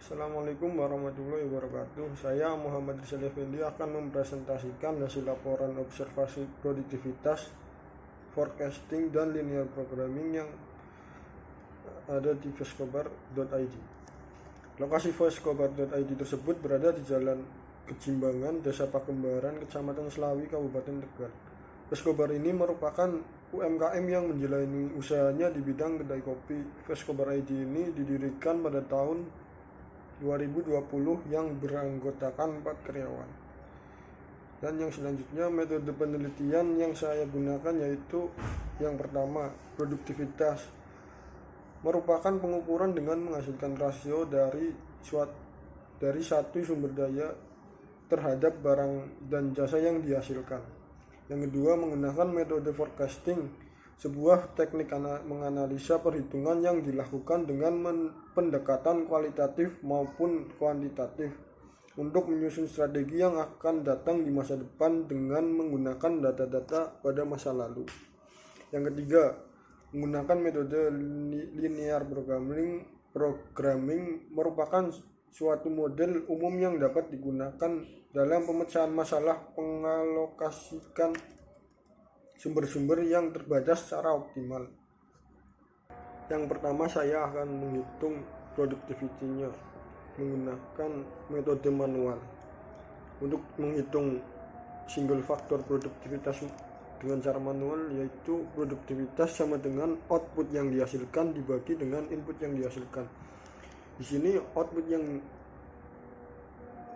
Assalamualaikum warahmatullahi wabarakatuh. Saya Muhammad Rizal Effendi akan mempresentasikan hasil laporan observasi produktivitas, forecasting, dan linear programming yang ada di voicecover.id. Lokasi voicecover.id tersebut berada di Jalan Kejimbangan, Desa Pakembaran, Kecamatan Slawi, Kabupaten Tegal. Voicecover ini merupakan UMKM yang menjalani usahanya di bidang kedai kopi. Voicecover.id ini didirikan pada tahun 2020 yang beranggotakan 4 karyawan. Dan yang selanjutnya, metode penelitian yang saya gunakan yaitu yang pertama, produktivitas. Merupakan pengukuran dengan menghasilkan rasio dari satu sumber daya terhadap barang dan jasa yang dihasilkan. Yang kedua, menggunakan metode forecasting, sebuah teknik menganalisa perhitungan yang dilakukan dengan pendekatan kualitatif maupun kuantitatif untuk menyusun strategi yang akan datang di masa depan dengan menggunakan data-data pada masa lalu. Yang ketiga, menggunakan metode linear programming merupakan suatu model umum yang dapat digunakan dalam pemecahan masalah pengalokasikan sumber-sumber yang terbatas secara optimal. Yang pertama, saya akan menghitung produktivitinya menggunakan metode manual. Untuk menghitung single faktor produktivitas dengan cara manual, yaitu produktivitas sama dengan output yang dihasilkan dibagi dengan input yang dihasilkan. Di sini output yang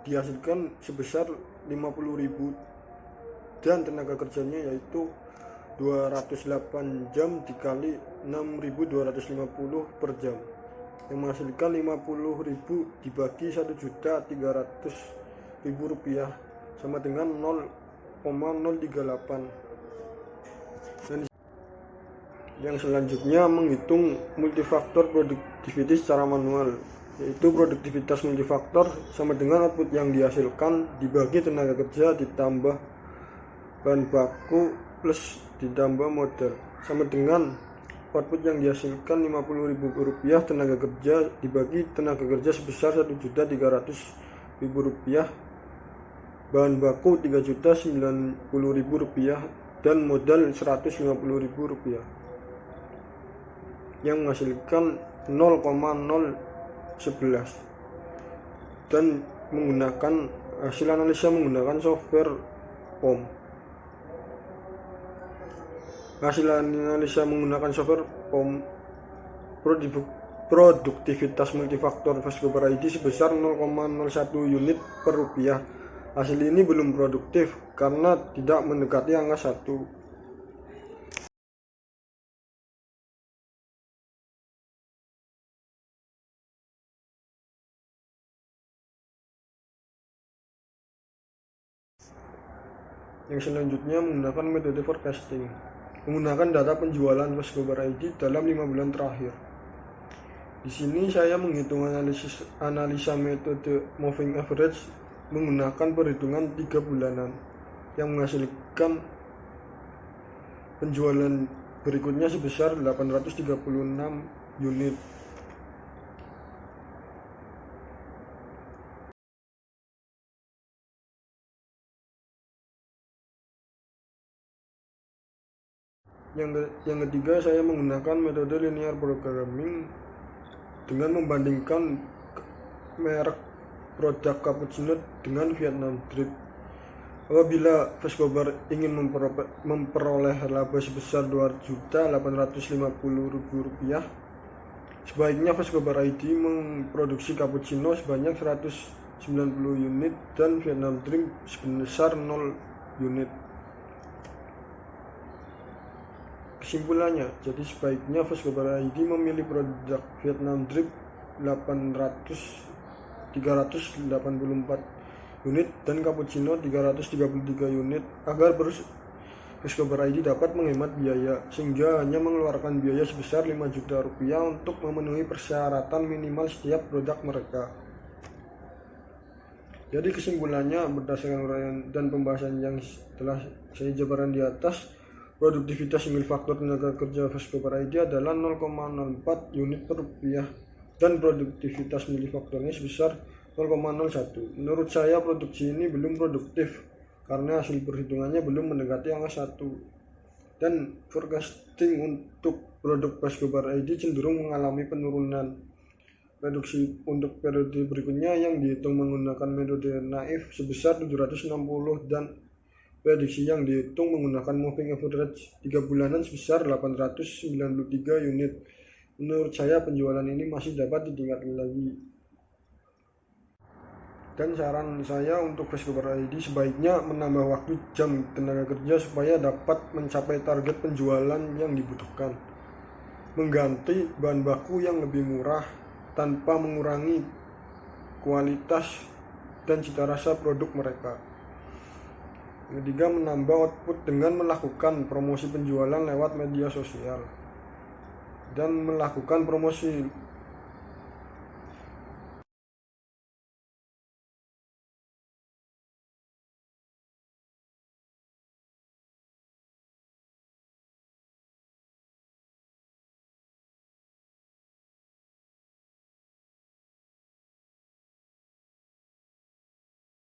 dihasilkan sebesar 50.000 dan tenaga kerjanya yaitu 208 jam dikali 6.250 per jam, yang menghasilkan 50.000 dibagi 1.300.000 rupiah sama dengan 0,038. Dan yang selanjutnya, menghitung multifaktor produktiviti secara manual, yaitu produktivitas multifaktor sama dengan output yang dihasilkan dibagi tenaga kerja ditambah bahan baku plus ditambah modal sama dengan output yang dihasilkan 50.000 rupiah tenaga kerja dibagi tenaga kerja sebesar 1.300.000 rupiah, bahan baku 3.090.000 rupiah, dan modal 150.000 rupiah, yang menghasilkan 0,011. Dan menggunakan hasil analisa menggunakan software POM. Hasil analisa menggunakan software POM produktivitas multifaktor voicecover.id sebesar 0,01 unit per rupiah. Hasil ini belum produktif karena tidak mendekati angka 1. Yang selanjutnya, menggunakan metode forecasting. Menggunakan data penjualan voicecover.id dalam 5 bulan terakhir. Di sini saya menghitung analisa metode moving average menggunakan perhitungan 3 bulanan yang menghasilkan penjualan berikutnya sebesar 836 unit. Yang ketiga, saya menggunakan metode linear programming dengan membandingkan merek produk cappuccino dengan Vietnam Drip. Apabila voicecover ingin memperoleh laba sebesar 2.850.000 rupiah, sebaiknya voicecover.id memproduksi cappuccino sebanyak 190 unit dan Vietnam Drip sebesar 0 unit. Kesimpulannya, jadi sebaiknya voicecover.id memilih produk Vietnam Drip 384 unit dan cappuccino 333 unit agar voicecover.id dapat menghemat biaya, sehingga hanya mengeluarkan biaya sebesar 5 juta rupiah untuk memenuhi persyaratan minimal setiap produk mereka. Jadi kesimpulannya, berdasarkan uraian dan pembahasan yang telah saya jabarkan di atas, produktivitas single faktor tenaga kerja voicecover.id adalah 0,04 unit per rupiah dan produktivitas multifaktornya sebesar 0,01. Menurut saya produksi ini belum produktif karena hasil perhitungannya belum mendekati angka 1. Dan forecasting untuk produk Pescobar ID cenderung mengalami penurunan. Prediksi untuk periode berikutnya yang dihitung menggunakan metode naif sebesar 760 dan prediksi yang dihitung menggunakan moving average 3 bulanan sebesar 893 unit. Menurut saya penjualan ini masih dapat ditingkatkan lagi. Dan saran saya untuk Pescobar ID sebaiknya menambah waktu jam tenaga kerja supaya dapat mencapai target penjualan yang dibutuhkan. Mengganti bahan baku yang lebih murah tanpa mengurangi kualitas dan cita rasa produk mereka. Yang ketiga, menambah output dengan melakukan promosi penjualan lewat media sosial dan melakukan promosi